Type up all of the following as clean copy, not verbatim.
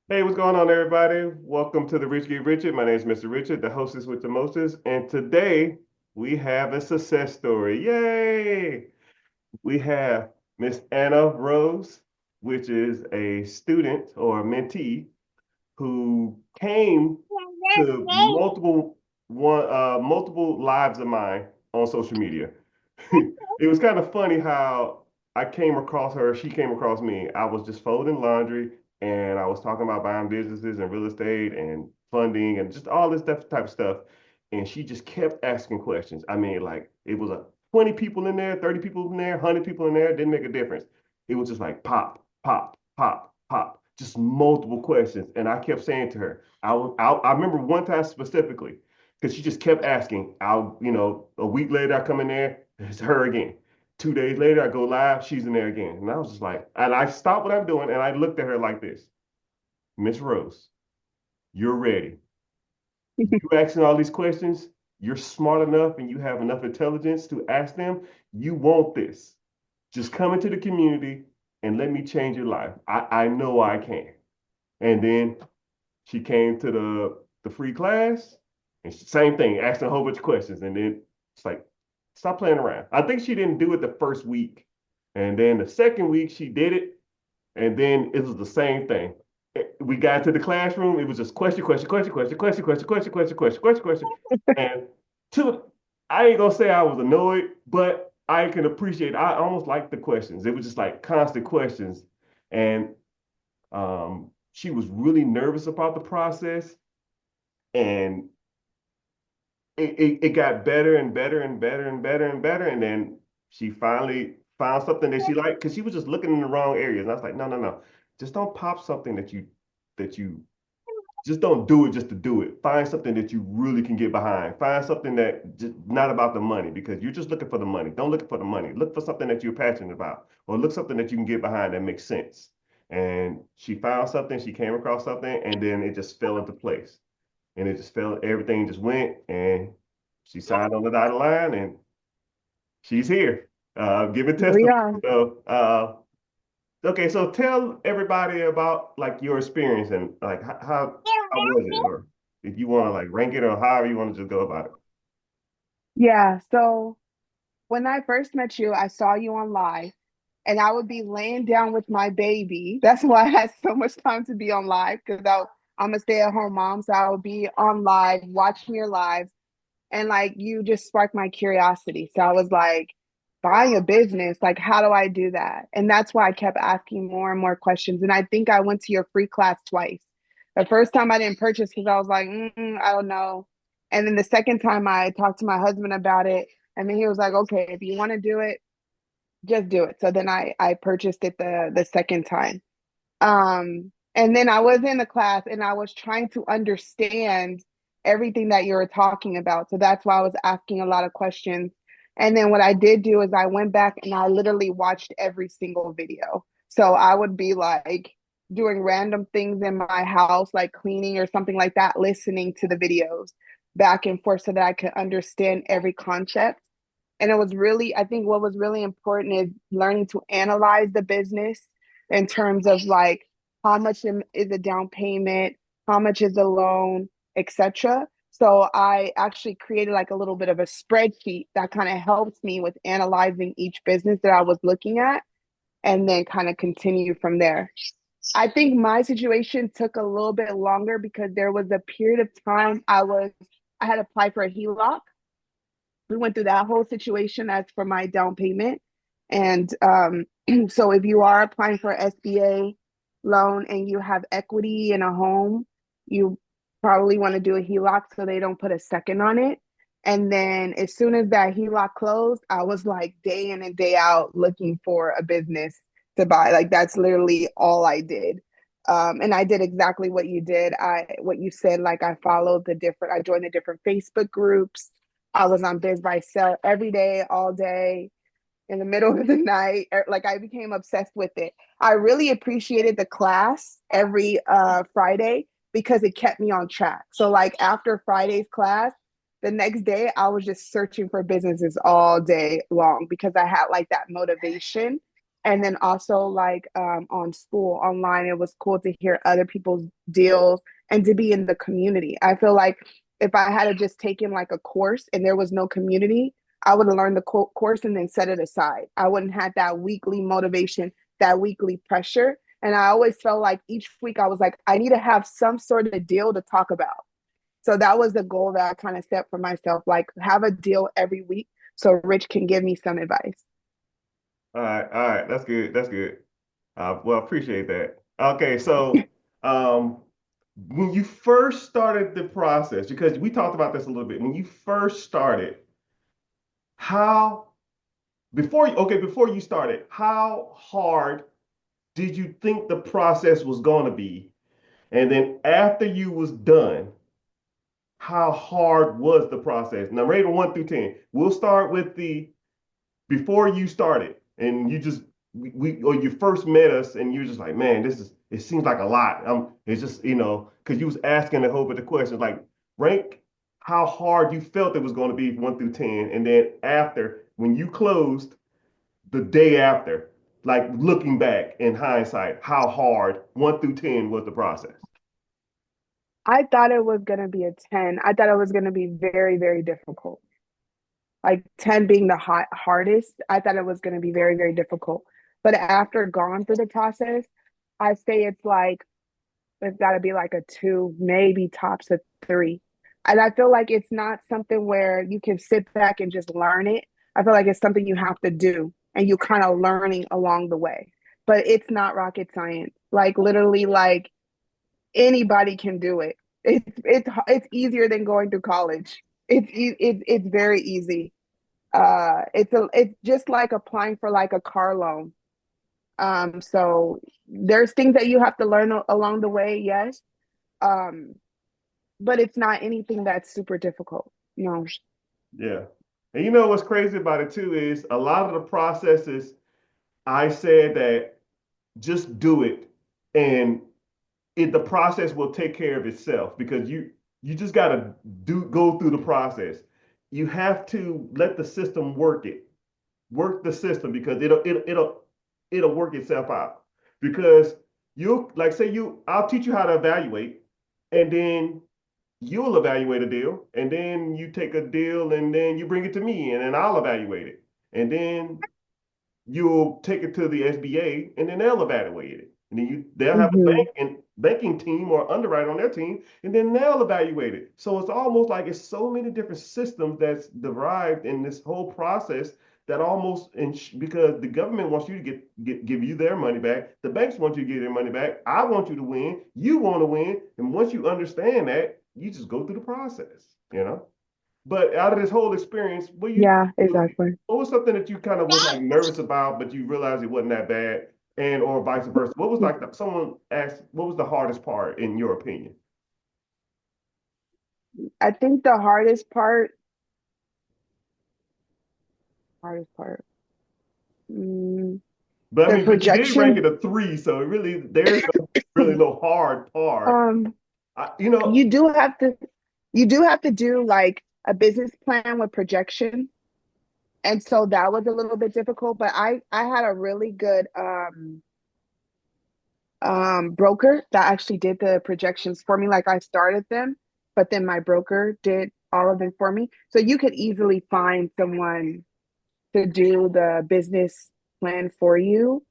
Hey, what's going on, everybody? Welcome to the Rich Get Richard. My name is Mr. Richard, the hostess with the mostest, and today we have a success story. Yay! We have Miss Anna Rose, which is a student or a mentee who came to multiple lives of mine on social media. It was kind of funny how I came across her, she came across me. I was just folding laundry and I was talking about buying businesses and real estate and funding and just all this type of stuff. And she just kept asking questions. I mean, like it was a 20 people in there, 30 people in there, 100 people in there, didn't make a difference. It was just like pop, pop, pop, pop, just multiple questions. And I kept saying to her, I remember one time specifically, because she just kept asking. A week later, I come in there, it's her again. 2 days later, I go live, she's in there again. And I was just like, and I stopped what I'm doing and I looked at her like this, Miss Rose, you're ready. You asking all these questions, you're smart enough and you have enough intelligence to ask them. You want this. Just come into the community and let me change your life. I know I can. And then she came to the free class and same thing, asking a whole bunch of questions. And then it's like, stop playing around. I think she didn't do it the first week. And then the second week she did it. And then it was the same thing. We got to the classroom. It was just question, question, question, question, question, question, question, question, question, question, question. And to I ain't gonna say I was annoyed, but I can appreciate. I almost liked the questions. It was just like constant questions, and she was really nervous about the process, and it got better and better and better and better and better, and then she finally found something that she liked because she was just looking in the wrong areas. And I was like, no, no, no, just don't pop something that you just don't do it just to do it. Find something that you really can get behind. Find something that just not about the money because you're just looking for the money. Don't look for the money. Look for something that you're passionate about or look something that you can get behind that makes sense. And she found something, she came across something, and then it just fell into place. And it just fell, everything just went and she signed on the dotted line and she's here, giving Here we testimony. are. So, okay, so tell everybody about like your experience and like how was it, or if you want to like rank it or however you want to just go about it. Yeah. So when I first met you, I saw you on live and I would be laying down with my baby. That's why I had so much time to be on live because I'm a stay-at-home mom. So I would be on live, watching your lives, and like you just sparked my curiosity. So I was like, buying a business, like how do I do that? And that's why I kept asking more and more questions. And I think I went to your free class twice. The first time I didn't purchase because I was like, I don't know. And then the second time I talked to my husband about it, and then he was like, okay, if you want to do it, just do it. So then I purchased it the second time. And then I was in the class and I was trying to understand everything that you were talking about. So that's why I was asking a lot of questions. And then what I did do is I went back and I literally watched every single video. So I would be like doing random things in my house, like cleaning or something like that, listening to the videos back and forth so that I could understand every concept. And it was really, I think what was really important is learning to analyze the business in terms of like how much is a down payment, how much is a loan, etc. So I actually created like a little bit of a spreadsheet that kind of helps me with analyzing each business that I was looking at and then kind of continue from there. I think my situation took a little bit longer because there was a period of time I had applied for a HELOC. We went through that whole situation as for my down payment. And so if you are applying for SBA loan and you have equity in a home, you probably want to do a HELOC so they don't put a second on it. And then as soon as that HELOC closed, I was like day in and day out looking for a business to buy. Like that's literally all I did. And I did exactly what you did. What you said, like I joined the different Facebook groups. I was on Biz by Sell every day, all day, in the middle of the night. Like I became obsessed with it. I really appreciated the class every Friday because it kept me on track. So like after Friday's class, the next day I was just searching for businesses all day long because I had like that motivation. And then also like on school online, it was cool to hear other people's deals and to be in the community. I feel like if I had just taken like a course and there was no community, I would have learned the course and then set it aside. I wouldn't have that weekly motivation, that weekly pressure. And I always felt like each week I was like, I need to have some sort of deal to talk about. So that was the goal that I kind of set for myself, like have a deal every week so Rich can give me some advice. All right, that's good. That's good. Well, appreciate that. Okay, so um, when you first started the process, because we talked about this a little bit, when you first started, how before you started, how hard did you think the process was going to be? And then after you was done, how hard was the process? Now, rate of 1 through 10. We'll start with the before you started and you just we or you first met us and you're just like, man, this is it seems like a lot. It's just because you was asking a whole bunch of questions like rank how hard you felt it was going to be 1 through 10, and then after when you closed the day after, like looking back in hindsight, how hard 1 through 10 was the process. I thought it was going to be a 10. I thought it was going to be very, very difficult. Like 10 being the hardest, I thought it was going to be very, very difficult. But after going through the process, I say it's got to be like a 2, maybe tops a 3. And I feel like it's not something where you can sit back and just learn it. I feel like it's something you have to do and you kind of learning along the way. But it's not rocket science. Like literally, like anybody can do it. It's easier than going to college. It's very easy. It's just like applying for like a car loan. So there's things that you have to learn along the way, yes. Um, but it's not anything that's super difficult. No. Yeah. And you know what's crazy about it too is a lot of the processes I said that just do it and the process will take care of itself because you just got to do go through the process. You have to let the system work the system because it'll work itself out. Because you like say you I'll teach you how to evaluate, and then you'll evaluate a deal, and then you take a deal and then you bring it to me, and then I'll evaluate it, and then you'll take it to the SBA and then they'll evaluate it. And then they'll have a Hmm. banking team or underwriter on their team, and then they'll evaluate it. So it's almost like it's so many different systems that's derived in this whole process that almost because the government wants you to give you their money back, the banks want you to get their money back. I want you to win, you want to win, and once you understand that, you just go through the process. But out of this whole experience, Yeah, exactly. what was something that you kind of was like nervous about, but you realized it wasn't that bad, and or vice versa? What was like someone asked, what was the hardest part in your opinion? I think the hardest part, mm, But I the mean, but you did rank projections. it a 3, so it really there's really no hard part. Um, I, you know, you do have to do like a business plan with projection. And so that was a little bit difficult, but I had a really good broker that actually did the projections for me. Like I started them, but then my broker did all of them for me. So you could easily find someone to do the business plan for you.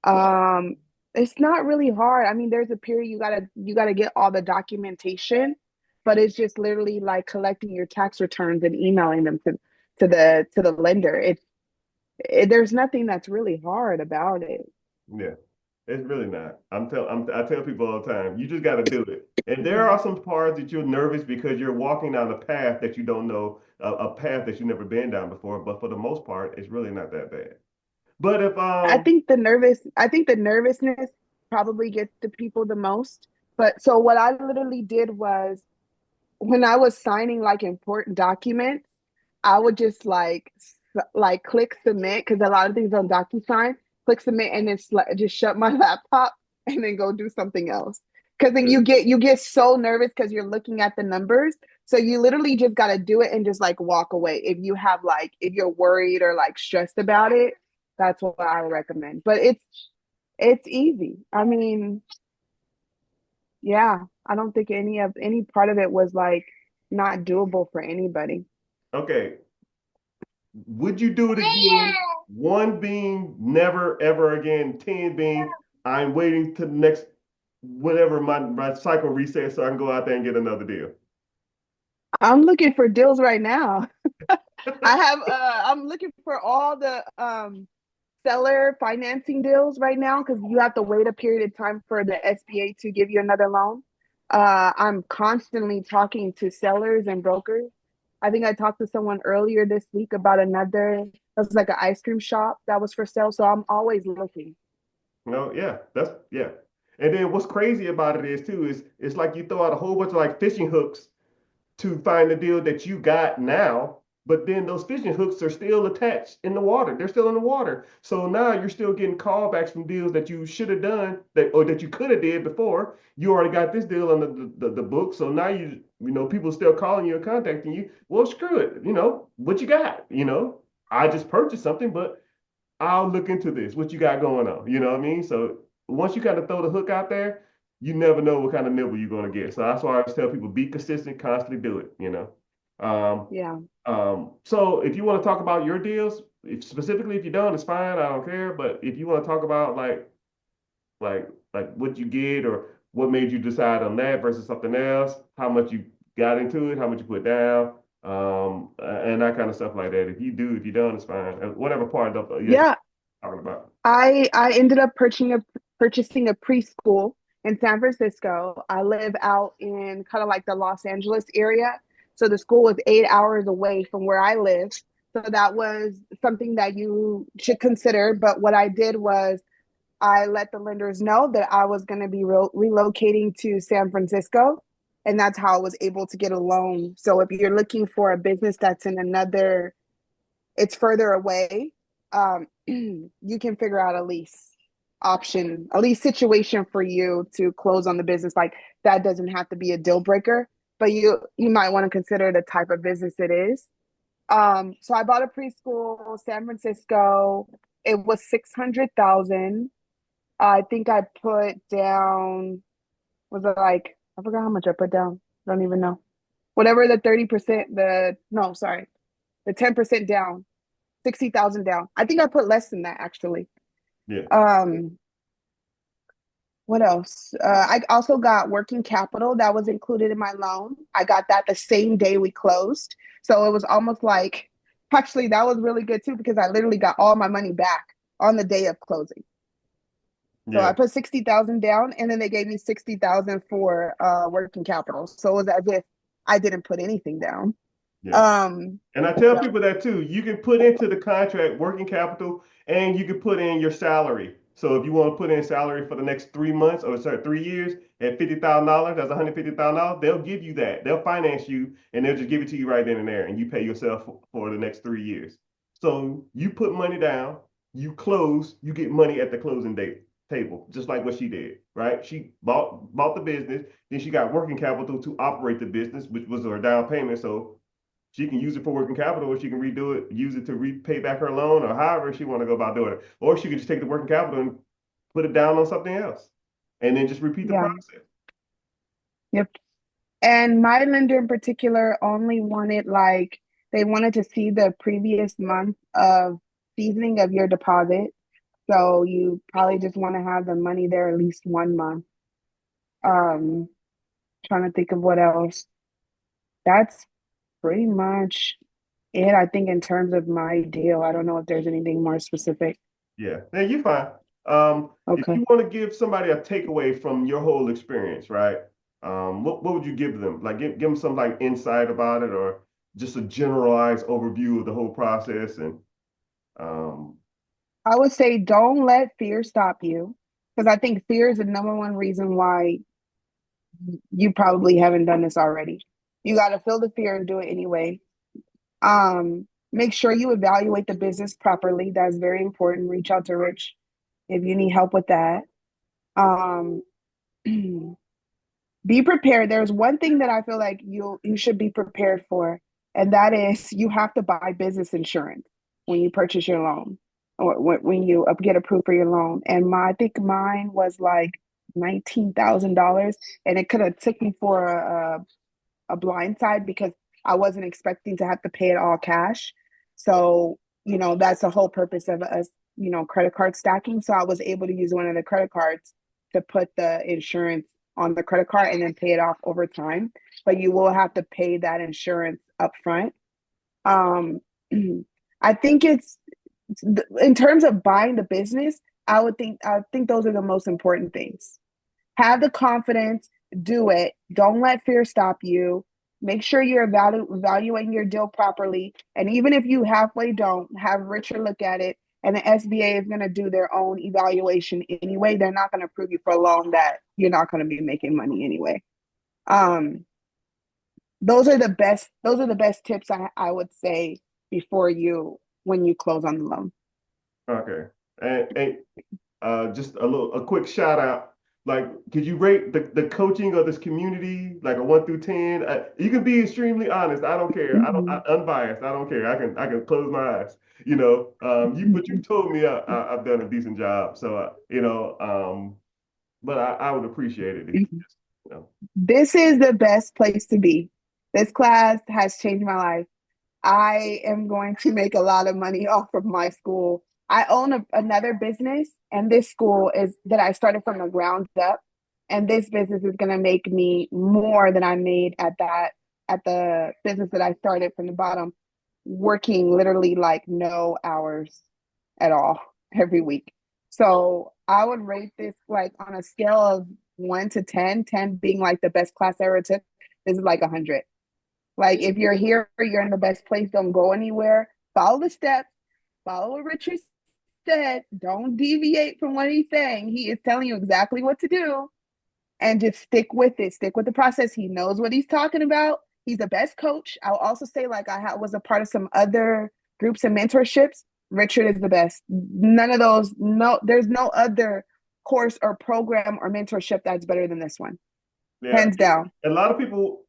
Um, it's not really hard. I mean, there's a period you gotta get all the documentation, but it's just literally like collecting your tax returns and emailing them to the lender. There's nothing that's really hard about it. yeah, it's really not. I tell people all the time, you just got to do it. And there are some parts that you're nervous because you're walking down a path that you don't know, a path that you've never been down before. But for the most part, it's really not that bad. But if I think the nervousness probably gets to people the most. But so what I literally did was when I was signing like important documents, I would just like click submit because a lot of things on DocuSign, click submit and then just shut my laptop and then go do something else. Because then you get so nervous because you're looking at the numbers. So you literally just got to do it and just like walk away if you're worried or like stressed about it. That's what I would recommend. But it's easy. I mean, yeah, I don't think any part of it was like not doable for anybody. Okay, would you do it again? One being never ever again. 10 being I'm waiting to the next whenever my cycle resets so I can go out there and get another deal. I'm looking for deals right now. I'm looking for all the seller financing deals right now because you have to wait a period of time for the SBA to give you another loan. I'm constantly talking to sellers and brokers. I think I talked to someone earlier this week about another, it was like an ice cream shop that was for sale. So I'm always looking. No, yeah, that's yeah. And then what's crazy about it is too is it's like you throw out a whole bunch of like fishing hooks to find the deal that you got now, but then those fishing hooks are still attached in the water. They're still in the water. So now you're still getting callbacks from deals that you should have done that or that you could have did before. You already got this deal on the book. So now people still calling you and contacting you. Well, screw it. What you got? I just purchased something, but I'll look into this. What you got going on? You know what I mean? So once you kind of throw the hook out there, you never know what kind of nibble you're going to get. So that's why I always tell people be consistent, constantly do it. Um, Yeah. so if you want to talk about your deals, specifically if you don't, it's fine. I don't care. But if you want to talk about like what you get or what made you decide on that versus something else, how much you got into it, how much you put down, and that kind of stuff like that. If you do, if you don't, it's fine. Whatever part of you're Yeah. talking about. I ended up purchasing a preschool in San Francisco. I live out in kind of like the Los Angeles area. So the school was 8 hours away from where I live. So that was something that you should consider. But what I did was I let the lenders know that I was going to be relocating to San Francisco. And that's how I was able to get a loan. So if you're looking for a business that's in another, it's further away, you can figure out a lease option, a lease situation for you to close on the business. Like that doesn't have to be a deal breaker, but you might want to consider the type of business it is. So I bought a preschool, San Francisco. It was 600,000. I think I put down, was it like, I forgot how much I put down. I don't even know. Whatever the 30%, no, sorry, the 10% down, 60,000 down. I think I put less than that actually. Yeah, Um, what else? I also got working capital that was included in my loan. I got that the same day we closed. So it was almost like, actually, that was really good too because I literally got all my money back on the day of closing. So yeah, I put 60,000 down and then they gave me 60,000 for working capital. So it was as if I didn't put anything down. yeah. Um, And I tell people that too. You can put into the contract working capital and you can put in your salary. So if you want to put in salary for the next 3 months or sorry, 3 years at $50,000, that's $150,000, they'll give you that. They'll finance you and they'll just give it to you right then and there and you pay yourself for the next 3 years. So you put money down, you close, you get money at the closing date table, just like what she did, right? She bought the business, then she got working capital to operate the business, which was her down payment. So she can use it for working capital, or she can redo it, use it to repay back her loan, or however she want to go about doing it. Or she could just take the working capital and put it down on something else, and then just repeat the yeah, process. yep. And my lender in particular only wanted like they wanted to see the previous month of seasoning of your deposit. So you probably just want to have the money there at least 1 month. Um, Trying to think of what else. That's pretty much it, I think, in terms of my deal. I don't know if there's anything more specific. Yeah, now you fine. If Okay. you want to give somebody a takeaway from your whole experience, right? What would you give them? Like, give them some like insight about it, or just a generalized overview of the whole process, and um, I would say don't let fear stop you because I think fear is the number one reason why you probably haven't done this already. You got to feel the fear and do it anyway. Make sure you evaluate the business properly. That's very important. Reach out to Rich if you need help with that. Um, be prepared. There's one thing that I feel like you should be prepared for, and that is you have to buy business insurance when you purchase your loan. when you get approved for your loan. And I think mine was like $19,000, and it could have took me for a blind side because I wasn't expecting to have to pay it all cash. So, that's the whole purpose of us, credit card stacking. So I was able to use one of the credit cards to put the insurance on the credit card and then pay it off over time. But you will have to pay that insurance up front. Um, I think it's in terms of buying the business, I think those are the most important things. Have the confidence, do it. Don't let fear stop you. Make sure you're evaluating your deal properly. And even if you halfway don't, have Richard look at it. And the SBA is going to do their own evaluation anyway. They're not going to approve you for a loan that you're not going to be making money anyway. Um, those are the best tips I would say before you when you close on the loan. Okay. And just a quick shout out. Like, could you rate the coaching of this community like a 1 through 10? You can be extremely honest. I don't care. Unbiased. I don't care. I can close my eyes. But you told me I've done a decent job. So but I would appreciate it if you just you know. This is the best place to be. This class has changed my life. I am going to make a lot of money off of my school. I own another business, and this school is that I started from the ground up. And this business is going to make me more than I made at the business that I started from the bottom, working literally like no hours at all every week. So I would rate this like on a scale of 1 to 10, 10 being like the best class I ever took. This is like 100. Like if you're here, you're in the best place. Don't go anywhere. Follow the steps. Follow what Richard said. Don't deviate from what he's saying. He is telling you exactly what to do, and just stick with it. Stick with the process. He knows what he's talking about. He's the best coach. I'll also say, like was a part of some other groups and mentorships. Richard is the best. None of those. No, there's no other course or program or mentorship that's better than this one, Yeah. hands down. A lot of people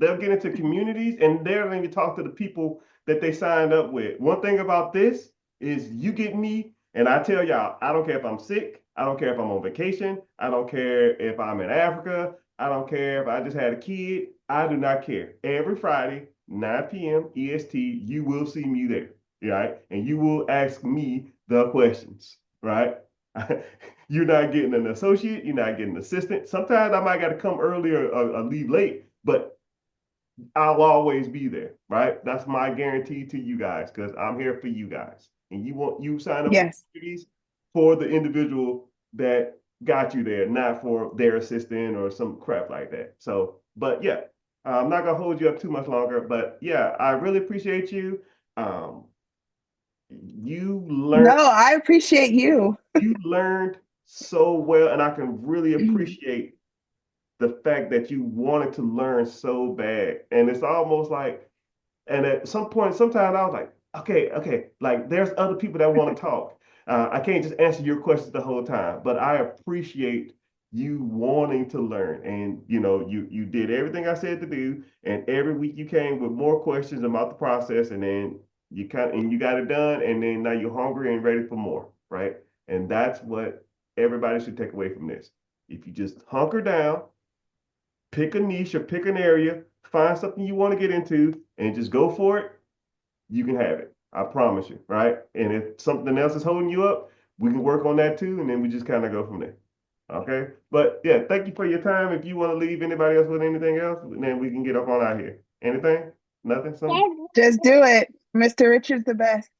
they'll get into communities and they're going to talk to the people that they signed up with. One thing about this is you get me, and I tell y'all, I don't care if I'm sick, I don't care if I'm on vacation, I don't care if I'm in Africa, I don't care if I just had a kid, I do not care. Every Friday, 9 p.m. EST, you will see me there, right? And you will ask me the questions, right? You're not getting an associate, you're not getting an assistant. Sometimes I might got to come earlier or leave late, but I'll always be there, right? That's my guarantee to you guys because I'm here for you guys. And you sign up for Yes. communities for the individual that got you there, not for their assistant or some crap like that. So, but yeah, I'm not gonna hold you up too much longer. But yeah, I really appreciate you. Um, you No, learned I appreciate you. you learned so well, and I can really appreciate the fact that you wanted to learn so bad. And it's almost like, and at some point, sometimes I was like, okay, like there's other people that want to talk. I can't just answer your questions the whole time, but I appreciate you wanting to learn. And you did everything I said to do, and every week you came with more questions about the process, and then you got it done, and then now you're hungry and ready for more, right? And that's what everybody should take away from this. If you just hunker down, pick a niche or pick an area, find something you want to get into, and just go for it, you can have it. I promise you, right? And if something else is holding you up, we can work on that too, and then we just kind of go from there. Okay. But yeah, thank you for your time. If you want to leave anybody else with anything else, then we can get up on out here. Anything? Nothing? Something? Just do it. Mr. Richard's the best.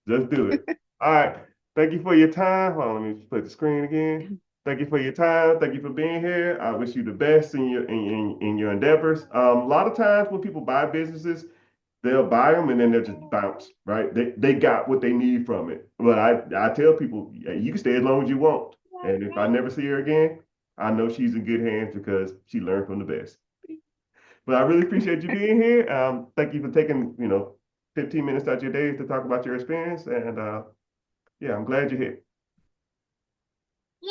Just do it. All right. Thank you for your time. Hold on, let me put the screen again. Thank you for your time. Thank you for being here. I wish you the best in your endeavors. A lot of times when people buy businesses, they'll buy them and then they'll just bounce, right? They got what they need from it. But I tell people, yeah, you can stay as long as you want. And if I never see her again, I know she's in good hands because she learned from the best. But I really appreciate you being here. Thank you for taking, 15 minutes out of your day to talk about your experience. And yeah, I'm glad you're here.